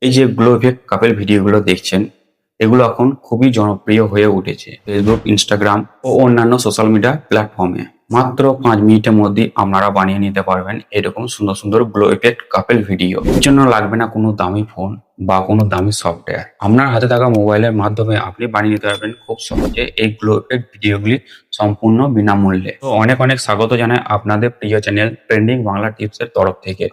এই যে glow effect couple ভিডিওগুলো দেখছেন, এগুলো এখন খুবই জনপ্রিয় হয়ে উঠেছে ফেসবুক, ইনস্টাগ্রাম ও অন্যান্য সোশ্যাল মিডিয়া প্ল্যাটফর্মে। মাত্র 5 মিনিটের মধ্যে আপনারা বানিয়ে নিতে পারবেন এরকম সুন্দর সুন্দর গ্লো ইফেক্ট কাপেল ভিডিও। এর জন্য লাগবে না কোনো দামি ফোন বা কোনো দামি সফটওয়্যার। আপনার হাতে থাকা মোবাইলের মাধ্যমে আপনি বানিয়ে নিতে পারবেন খুব সহজে এই গ্লো ইফেক্ট ভিডিওগুলি সম্পূর্ণ বিনামূল্যে। তো অনেক অনেক স্বাগত জানাই আপনাদের প্রিয় চ্যানেল ট্রেন্ডিং বাংলা টিপসের তরফ থেকে।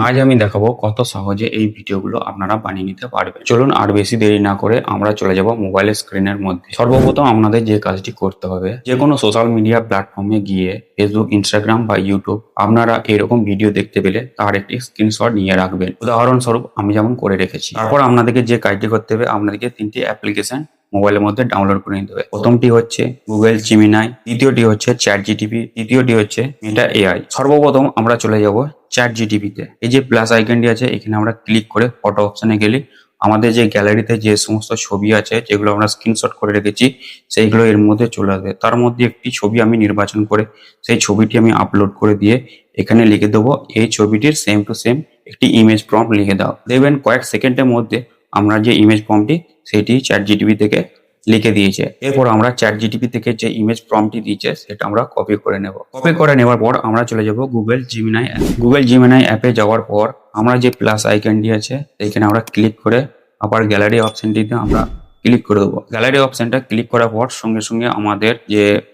আজ আমি দেখাবো কত সহজে এই ভিডিওগুলো আপনারা বানিয়ে নিতে পারবেন। চলুন আর বেশি দেরি না করে আমরা চলে যাব মোবাইলের স্ক্রিনের মধ্যে। সর্বপ্রথম আপনাদের যে কাজটি করতে হবে, যে কোনো সোশ্যাল মিডিয়া প্ল্যাটফর্মে গিয়ে ফেসবুক, ইনস্টাগ্রাম বা ইউটিউব আপনারা এরকম ভিডিও দেখতে পেলে তার একটি স্ক্রিনশট নিয়ে রাখবেন। উদাহরণস্বরূপ আমি যেমন করে রেখেছি। তারপর আপনাদেরকে যে কাজটি করতে হবে, আপনাদেরকে 3টি অ্যাপ্লিকেশন মোবাইলের মধ্যে ডাউনলোড করে নিতে হবে। প্রথমটি হচ্ছে গুগল জিমিনাই, দ্বিতীয়টি হচ্ছে চ্যাট জিটিপি, তৃতীয়টি হচ্ছে মেটা এআই। সর্বপ্রথম আমরা চলে যাব চ্যাট জিটিপিতে। এই যে প্লাস আইকনটি আছে, এখানে আমরা ক্লিক করে ফটো অপশনে গেলে আমাদের যে গ্যালারিতে যে সমস্ত ছবি আছে যেগুলো আমরা স্ক্রিনশট করে রেখেছি সেইগুলো এর মধ্যে চলে আসবে। তার মধ্যে একটি ছবি আমি নির্বাচন করে সেই ছবিটি আমি আপলোড করে দিয়ে এখানে লিখে দেবো এই ছবিটির সেম টু সেম একটি ইমেজ প্রম্পট লিখে দাও। দেখবেন কয়েক সেকেন্ডের মধ্যে আমরা যে ইমেজ প্রম্পটটি সেটি চ্যাট জিটিপি থেকে লিখে দিয়েছে। এরপর আমরা চ্যাট জিটিপি থেকে যে ইমেজ প্রম্পটটি দিয়েছে সেটা আমরা কপি করে নেব। কপি করে নেওয়ার পর আমরা চলে যাব Google Gemini app. Google Gemini অ্যাপে যাওয়ার পর আমরা যে প্লাস আইকনটি আছে এখানে আমরা ক্লিক করে আবার গ্যালারি অপশনটিতে আমরা ক্লিক করে দেবো। গ্যালারি অপশনটা ক্লিক করার পর সঙ্গে সঙ্গে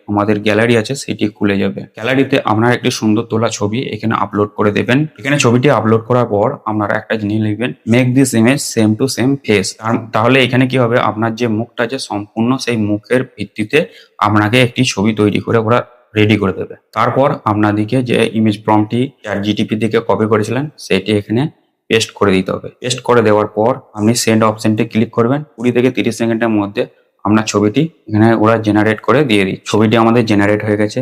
আমাদের গ্যালারি আছে সেটি খুলে যাবে। গ্যালারিতে আপনারা একটি সুন্দর তোলা ছবি এখানে আপলোড করে দেবেন। এখানে ছবিটি আপলোড করার পর আপনারা একটা জিনিস লিখবেন, make this image same to same face. তাহলে এখানে কি হবে, আপনার যে মুখটা আছে সম্পূর্ণ সেই মুখের ভিত্তিতে আপনাকে একটি ছবি তৈরি করে ওরা রেডি করে দেবে। তারপর আপনাদেরকে যে ইমেজ প্রম্পটটি চ্যাট জিটিপি থেকে কপি করেছিলেন সেটি এখানে পেস্ট করে দিতে হবে। পেস্ট করে দেওয়ার পর আপনি সেন্ড অপশনটি ক্লিক করবেন। 20 থেকে 30 সেকেন্ডের মধ্যে আপনার ছবিটি এখানে ওরা জেনারেট করে দিয়ে দিই। ছবিটি আমাদের জেনারেট হয়ে গেছে।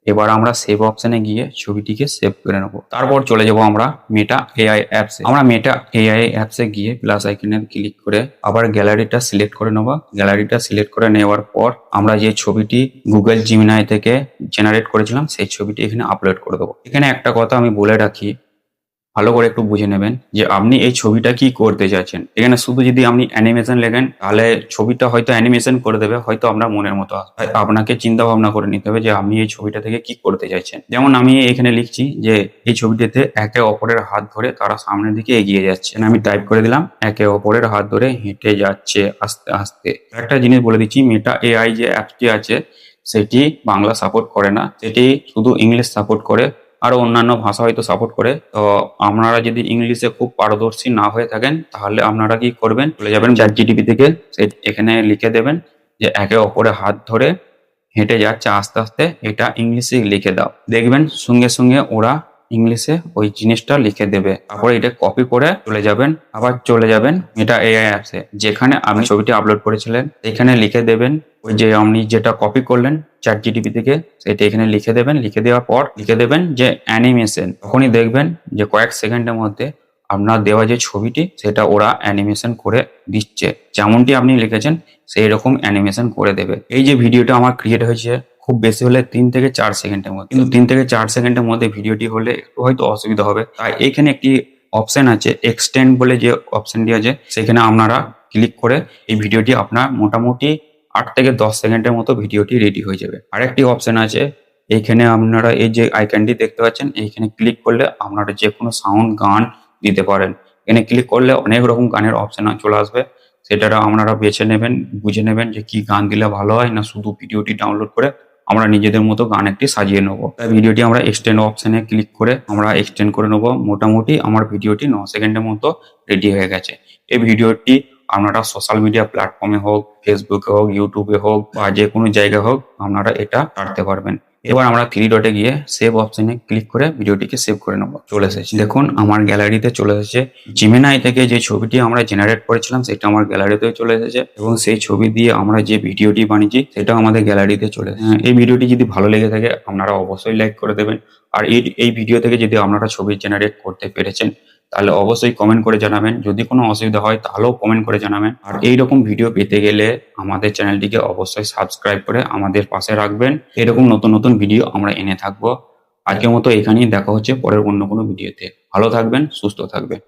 এবার আমরা সেভ অপশনে গিয়ে ছবিটিকে সেভ করে নেব। তারপর চলে যাব আমরা মেটা এআই অ্যাপসে। আমরা মেটা এআই অ্যাপসে গিয়ে প্লাস আইকনে ক্লিক করে আবার গ্যালারিটা সিলেক্ট করে নেব। গ্যালারিটা সিলেক্ট করে নেওয়ার পর আমরা যে ছবিটি গুগল জিমিনাই থেকে জেনারেট করেছিলাম সেই ছবিটি এখানে আপলোড করে দেবো। এখানে একটা কথা আমি বলে রাখি, ভালো করে একটু বুঝে নেবেন যে আপনি এই ছবিটা কি করতে চাইছেন। এখানে শুধু যদি আপনি অ্যানিমেশন লেখেন তাহলে ছবিটা হয়তো অ্যানিমেশন করে দেবে, হয়তো আপনার মনের মতো আসবে। আপনাকে চিন্তা ভাবনা করে নিতে হবে যে আপনি এই ছবিটা থেকে কি করতে চাইছেন। যেমন আমি এখানে লিখছি যে এই ছবিটিতে একে অপরের হাত ধরে তারা সামনের দিকে এগিয়ে যাচ্ছে। আমি টাইপ করে দিলাম একে অপরের হাত ধরে হেঁটে যাচ্ছে আস্তে আস্তে। একটা জিনিস বলে দিচ্ছি, মেটা এআই যে অ্যাপটি আছে সেটি বাংলা সাপোর্ট করে না, সেটি শুধু ইংলিশ সাপোর্ট করে, আরো অন্যান্য ভাষা হয়তো সাপোর্ট করে। তো আপনারা যদি ইংলিশে খুব পারদর্শী না হয়ে থাকেন তাহলে আপনারা কি করবেন, চলে যাবেন চ্যাট জিটিপি থেকে এখানে লিখে দেবেন যে একে অপরের হাত ধরে হেঁটে যাচ্ছে আস্তে আস্তে, এটা ইংলিশে লিখে দাও। দেখবেন সঙ্গে সঙ্গে ওরা ইংলিশে ওই জিনিসটা লিখে দেবে। তারপরে এটা কপি করে আবার চলে যাবেন মেটা এআই অ্যাপসে, যেখানে আপনি ছবিটি আপলোড করেছিলেন এখানে লিখে দেবেন ওই যে আপনি যেটা কপি করলেন চ্যাট জিটিপি থেকে সেটা এখানে লিখে দেবেন। লিখে দেওয়ার পর লিখে দেবেন যে অ্যানিমেশন। তখনই দেখবেন যে কয়েক সেকেন্ডের মধ্যে আপনার দেওয়া যে ছবিটি সেটা ওরা অ্যানিমেশন করে দিচ্ছে। যেমনটি আপনি লিখেছেন সেই রকম অ্যানিমেশন করে দেবে। এই যে ভিডিওটা আমার ক্রিয়েট হয়েছে খুব বেশি হলে 3 থেকে 4 সেকেন্ডের মধ্যে, কিন্তু 3 থেকে 4 সেকেন্ডের মধ্যে ভিডিওটি হলে একটু হয়তো অসুবিধা হবে। তাই এখানে একটি অপশন আছে এক্সটেন্ড বলে, যে অপশনটি আছে সেখানে আপনারা ক্লিক করে এই ভিডিওটি আপনার মোটামুটি 8 থেকে 10 সেকেন্ডের মতো ভিডিওটি রেডি হয়ে যাবে। আরেকটি অপশন আছে এইখানে, আপনারা এই যে আইকনটি দেখতে পাচ্ছেন এইখানে ক্লিক করলে আপনারা যে কোনো সাউন্ড গান দিতে পারেন। এখানে ক্লিক করলে অনেক রকম গানের অপশন চলে আসবে, সেটা আপনারা বেছে নেবেন, বুঝে নেবেন যে কি গান দিলে ভালো হয়, না শুধু ভিডিওটি ডাউনলোড করে আমরা নিজেদের মতো গান একটি সাজিয়ে নেবো। তাই ভিডিওটি আমরা এক্সটেন্ড অপশনে ক্লিক করে আমরা এক্সটেন্ড করে নেবো। মোটামুটি আমার ভিডিওটি 9 সেকেন্ডের মতো রেডি হয়ে গেছে। এই ভিডিওটি আপনারা সোশ্যাল মিডিয়া প্ল্যাটফর্মে হোক, ফেসবুকে হোক, ইউটিউবে হোক বা যে কোনো জায়গায় হোক আপনারা এটা ছাড়তে পারবেন। এবার আমরা 3 ডটে গিয়ে সেভ অপশনে ক্লিক করে ভিডিওটিকে সেভ করে নেবো। চলে এসেছে, দেখুন আমার গ্যালারিতে চলে এসেছে। জিমিনাই থেকে যে ছবিটি আমরা জেনারেট করেছিলাম সেটা আমার গ্যালারিতে চলে এসেছে, এবং সেই ছবি দিয়ে আমরা যে ভিডিওটি বানিয়েছি সেটাও আমাদের গ্যালারিতে চলে এসেছে। এই ভিডিওটি যদি ভালো লেগে থাকে আপনারা অবশ্যই লাইক করে দেবেন। আর এই ভিডিও থেকে যদি আপনারা ছবি জেনারেট করতে পেরেছেন তাহলে অবশ্যই কমেন্ট করে জানাবেন। যদি কোনো অসুবিধা হয় তাহলেও কমেন্ট করে জানাবেন। আর এইরকম ভিডিও পেতে গেলে আমাদের চ্যানেলটিকে অবশ্যই সাবস্ক্রাইব করে আমাদের পাশে রাখবেন। এরকম নতুন নতুন ভিডিও আমরা এনে থাকবো। আজকের মতো এখানেই দেখা হচ্ছে পরের অন্য কোনো ভিডিওতে। ভালো থাকবেন, সুস্থ থাকবেন।